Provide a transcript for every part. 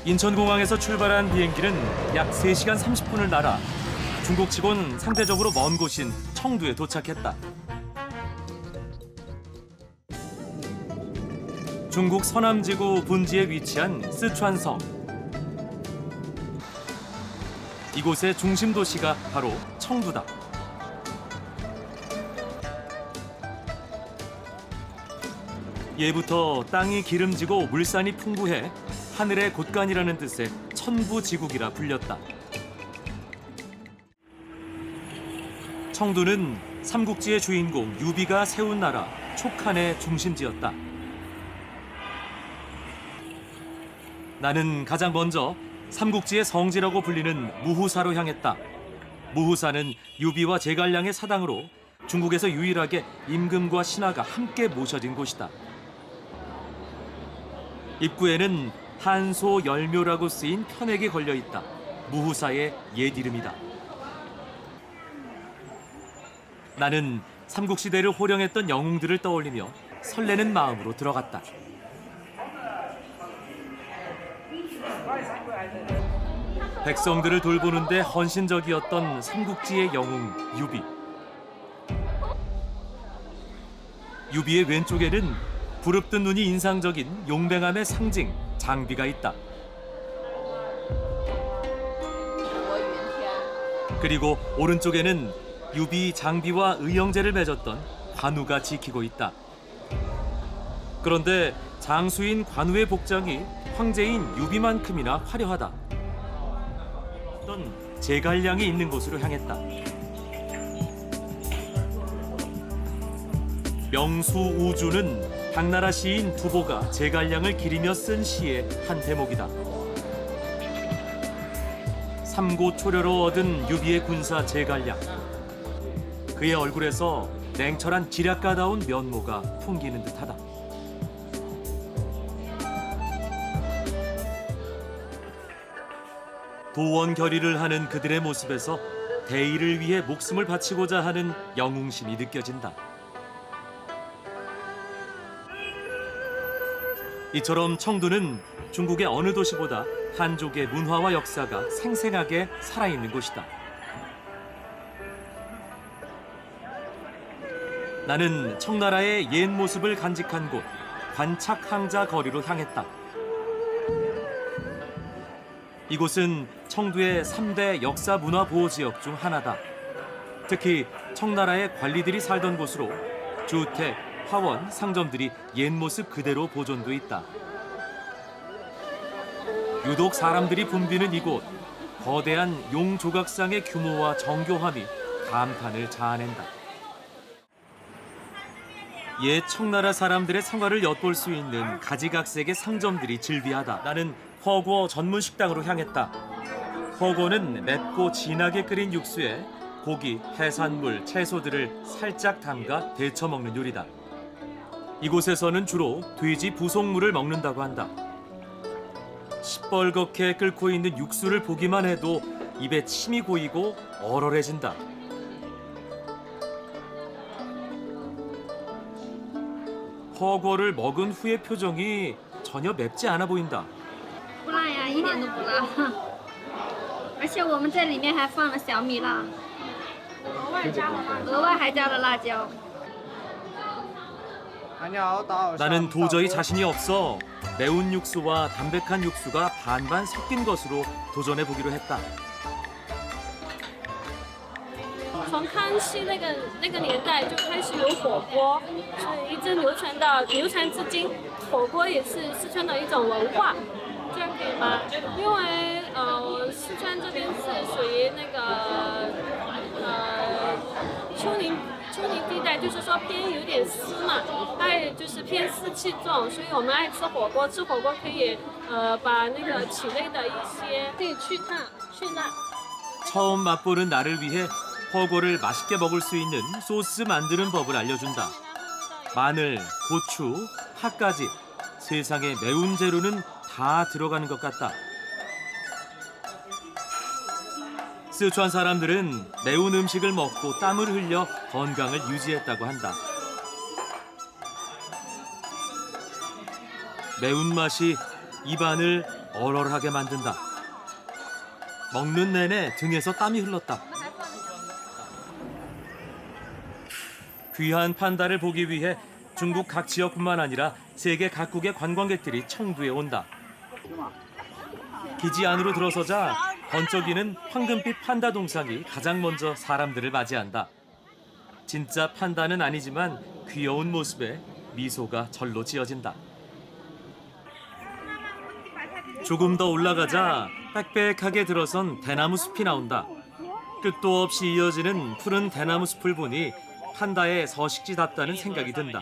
인천공항에서 출발한 비행기는 약 3시간 30분을 날아 중국치곤 상대적으로 먼 곳인 청두에 도착했다. 중국 서남지구 분지에 위치한 쓰촨성. 이곳의 중심 도시가 바로 청두다. 예부터 땅이 기름지고 물산이 풍부해 하늘의 곳간이라는 뜻의 천부지국이라 불렸다. 청두는 삼국지의 주인공 유비가 세운 나라 촉한의 중심지였다. 나는 가장 먼저 삼국지의 성지라고 불리는 무후사로 향했다. 무후사는 유비와 제갈량의 사당으로 중국에서 유일하게 임금과 신하가 함께 모셔진 곳이다. 입구에는 한소 열묘라고 쓰인 편액이 걸려 있다. 무후사의 옛 이름이다. 나는 삼국시대를 호령했던 영웅들을 떠올리며 설레는 마음으로 들어갔다. 백성들을 돌보는데 헌신적이었던 삼국지의 영웅 유비. 유비의 왼쪽에는 부릅뜬 눈이 인상적인 용맹함의 상징 장비가 있다. 그리고 오른쪽에는 유비 장비와 의형제를 맺었던 관우가 지키고 있다. 그런데 장수인 관우의 복장이 황제인 유비만큼이나 화려하다. 어떤 제갈량이 있는 곳으로 향했다. 명수우주는 당나라 시인 두보가 제갈량을 기리며 쓴 시의 한 대목이다. 삼고초려로 얻은 유비의 군사 제갈량. 그의 얼굴에서 냉철한 지략가다운 면모가 풍기는 듯하다. 도원 결의를 하는 그들의 모습에서 대의를 위해 목숨을 바치고자 하는 영웅심이 느껴진다. 이처럼 청두는 중국의 어느 도시보다 한족의 문화와 역사가 생생하게 살아있는 곳이다. 나는 청나라의 옛 모습을 간직한 곳 관착항자 거리로 향했다. 이곳은 청두의 3대 역사 문화 보호 지역 중 하나다. 특히 청나라의 관리들이 살던 곳으로 주택, 화원, 상점들이 옛 모습 그대로 보존돼 있다. 유독 사람들이 붐비는 이곳, 거대한 용조각상의 규모와 정교함이 감탄을 자아낸다. 옛 청나라 사람들의 생활을 엿볼 수 있는 가지각색의 상점들이 즐비하다. 나는 허거 전문 식당으로 향했다. 허거는 맵고 진하게 끓인 육수에 고기, 해산물, 채소들을 살짝 담가 데쳐 먹는 요리다. 이곳에서는 주로 돼지 부속물을 먹는다고 한다. 시뻘겋게 끓고 있는 육수를 보기만 해도 입에 침이 고이고 얼얼해진다. 허거를 먹은 후의 표정이 전혀 맵지 않아 보인다. 不辣呀，一点都不辣，而且我们这里面还放了小米辣，额外还加了辣椒。 나는 도저히 자신이 없어 매운 육수와 담백한 육수가 반반 섞인 것으로 도전해 보기로 했다. 从康熙那个年代就开始有火锅，所以一直流传至今。火锅也是四川的一种文化，这样可以吗？因为四川这边是属于那个丘陵地带，就是说偏有点湿嘛，爱就是偏湿气重，所以我们爱吃火锅。吃火锅可以把那个体内的一些可以去烫去辣。 처음 맛보는 나를 위해 허거를 맛있게 먹을 수 있는 소스 만드는 법을 알려준다. 마늘, 고추, 파까지 세상에 매운 재료는 다 들어가는 것 같다. 쓰촨 사람들은 매운 음식을 먹고 땀을 흘려 건강을 유지했다고 한다. 매운맛이 입안을 얼얼하게 만든다. 먹는 내내 등에서 땀이 흘렀다. 귀한 판다를 보기 위해 중국 각 지역뿐만 아니라 세계 각국의 관광객들이 청두에 온다. 기지 안으로 들어서자 번쩍이는 황금빛 판다 동상이 가장 먼저 사람들을 맞이한다. 진짜 판다는 아니지만 귀여운 모습에 미소가 절로 지어진다. 조금 더 올라가자 빽빽하게 들어선 대나무 숲이 나온다. 끝도 없이 이어지는 푸른 대나무 숲을 보니 판다의 서식지답다는 생각이 든다.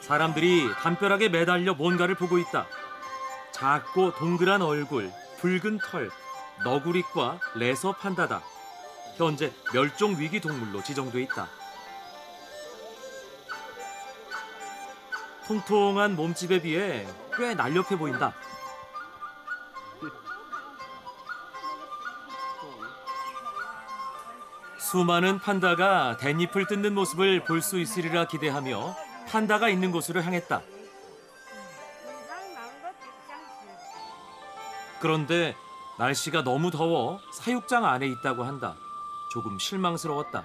사람들이 담벼락에 매달려 뭔가를 보고 있다. 작고 동그란 얼굴, 붉은 털, 너구리과 레서 판다다. 현재 멸종 위기 동물로 지정돼 있다. 통통한 몸집에 비해 꽤 날렵해 보인다. 수많은 판다가 댄잎을 뜯는 모습을 볼 수 있으리라 기대하며 판다가 있는 곳으로 향했다. 그런데 날씨가 너무 더워 사육장 안에 있다고 한다. 조금 실망스러웠다.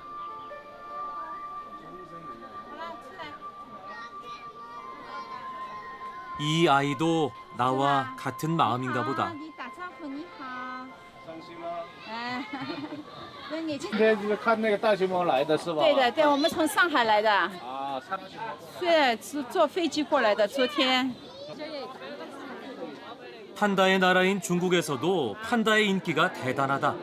이 아이도 나와 같은 마음인가 보다. 你打招呼，你好。伤心吗？哎，那你今天是看那个大熊猫来的是吧？对的，对，我们从上海来的，啊，上去。对，是坐飞机过来的。昨天， 판다의 나라인 중국에서도 판다의 인기가 대단하다.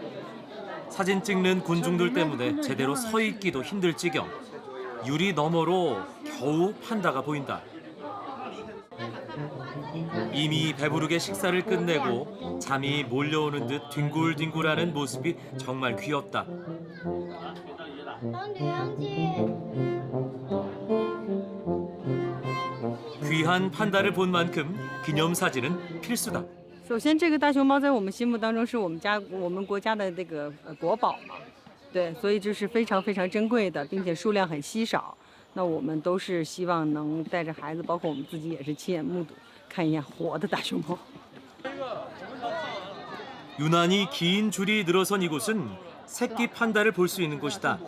사진 찍는 군중들 때문에 제대로 서 있기도 힘들 지경. 유리 너머로 겨우 판다가 보인다. 이미 배부르게 식사를 끝내고 잠이 몰려오는 듯 뒹굴뒹굴하는 모습이 정말 귀엽다. 귀한 판다를 본 만큼 기념사진은 필수다. 首先，这个大熊猫在我们心目当中是我们国家的这个国宝嘛，对，所以这是非常非常珍贵的，并且数量很稀少。那我们都是希望能带着孩子，包括我们自己也是亲眼目睹，看一眼活的大熊猫。 유난히 긴 줄이 늘어선 이곳은 새끼 판다를 볼 수 있는 곳이다.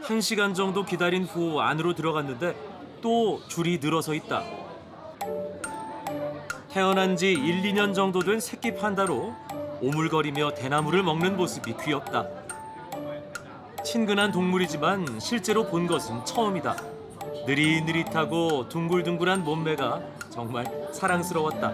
1시간 정도 기다린 후 안으로 들어갔는데 또 줄이 늘어서 있다. 태어난 지 1, 2년 정도 된 새끼 판다로 오물거리며 대나무를 먹는 모습이 귀엽다. 친근한 동물이지만 실제로 본 것은 처음이다. 느릿느릿하고 둥글둥글한 몸매가 정말 사랑스러웠다.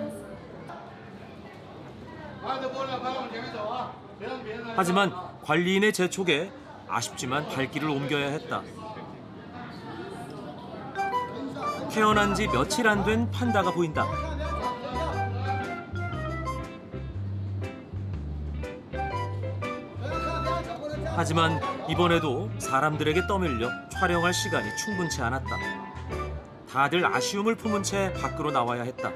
하지만 관리인의 재촉에 아쉽지만 발길을 옮겨야 했다. 태어난 지 며칠 안 된 판다가 보인다. 하지만 이번에도 사람들에게 떠밀려 촬영할 시간이 충분치 않았다. 다들 아쉬움을 품은 채 밖으로 나와야 했다.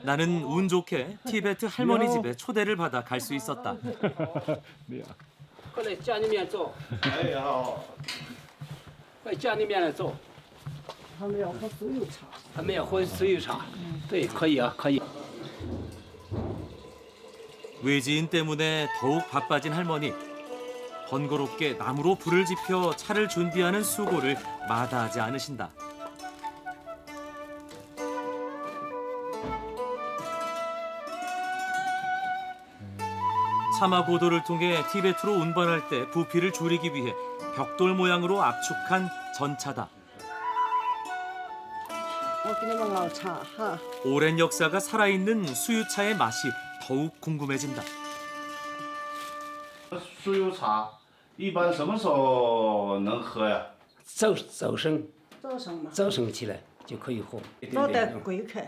나는 운 좋게 티베트 할머니 집에 초대를 받아 갈 수 있었다. 过来家里面坐，哎好。快家里面来坐。他们要喝酥油茶。他们要喝酥油茶。对，可以啊，可以。 외지인 때문에 더욱 바빠진 할머니. 번거롭게 나무로 불을 지펴 차를 준비하는 수고를 마다하지 않으신다. 사마 고도를 통해 티베트로 운반할 때 부피를 줄이기 위해 벽돌 모양으로 압축한 전차다. 오랜 역사가 살아있는 수유차의 맛이 더욱 궁금해진다. 酥油茶一般什么时候能喝呀？早晨早上嘛，早晨起来就可以喝。早得贵客。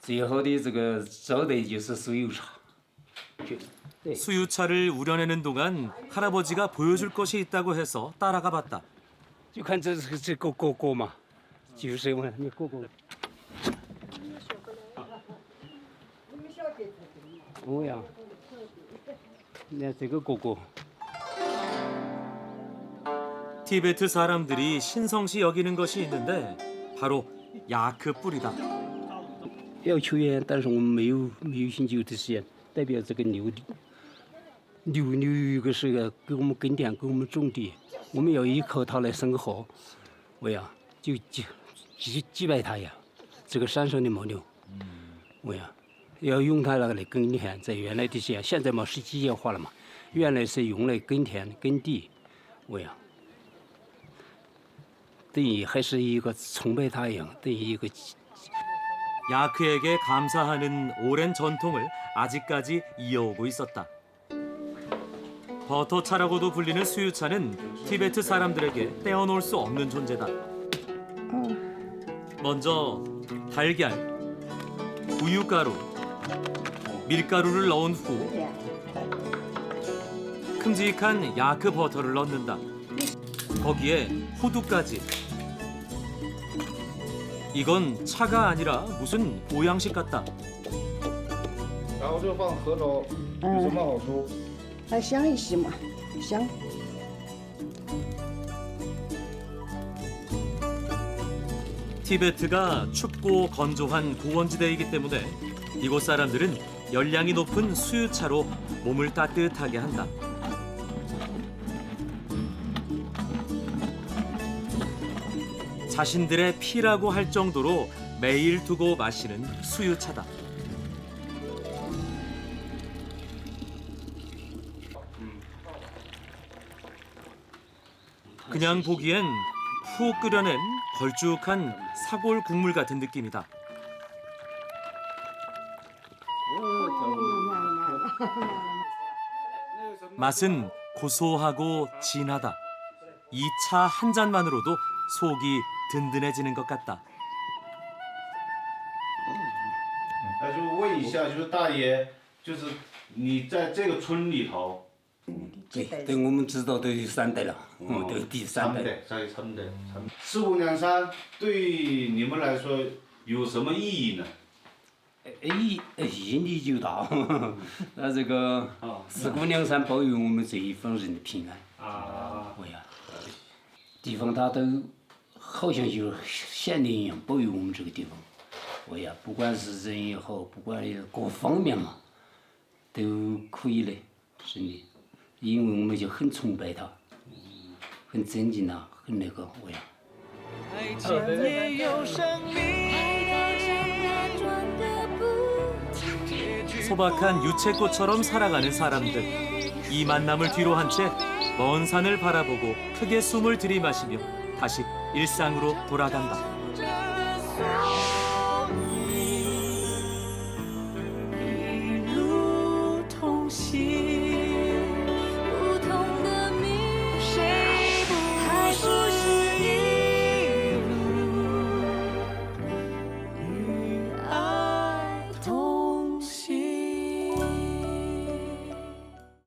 最好的这个早的就是酥油茶。 수유차를 우려내는 동안 할아버지가 보여줄 것이 있다고 해서 따라가 봤다. 就看这个锅锅嘛，就是我你锅锅。哦呀，你看这个锅锅。 티베트 사람들이 신성시 여기는 것이 있는데 바로 야크 뿌리다. 要求愿，但是我们没有兴趣这些，代表这个牛有一个是个给我们耕田，给我们种地，我们要依靠它来生活，我呀就祭拜它呀，这个山上的牦牛，我呀要用它来耕田，在原来的些，现在嘛是机械化了嘛，原来是用来耕田耕地，我呀等于还是一个崇拜它一样，等于一个。 야크에게 감사하는 오랜 전통을 아직까지 이어오고 있었다. 버터차라고도 불리는 수유차는 티베트 사람들에게 떼어놓을 수 없는 존재다. 먼저 달걀, 우유가루, 밀가루를 넣은 후 큼직한 야크 버터를 넣는다. 거기에 호두까지. 이건 차가 아니라 무슨 보양식 같다. 然后就放河粥，有什么好处？还香一些嘛，香。 티베트가 춥고 건조한 고원지대이기 때문에 이곳 사람들은 열량이 높은 수유차로 몸을 따뜻하게 한다. 자신들의 피라고 할 정도로 매일 두고 마시는 수유차다. 그냥 보기엔 푹 끓여낸 걸쭉한 사골 국물 같은 느낌이다. 맛은 고소하고 진하다. 이 차 한 잔만으로도 속이 든든해지는 것 같다. 那就问一下，就是大爷，就是你在这个村里头，对，对，我们知道都有3代了，都有第3代。在3代，四姑娘山对你们来说有什么意义呢？意义就大，那这个四姑娘山保佑我们这一方人的平安。啊，我呀，地方它都好像就是县令一样保佑我们这个地方。我呀，不管是人也好，不管各方面嘛，都可以的，真的，因为我们就很崇拜他，很尊敬他，很那个我呀。 소박한 유채꽃처럼 살아가는 사람들. 이 만남을 뒤로 한 채 먼 산을 바라보고 크게 숨을 들이마시며 다시 일상으로 돌아간다.一路同行。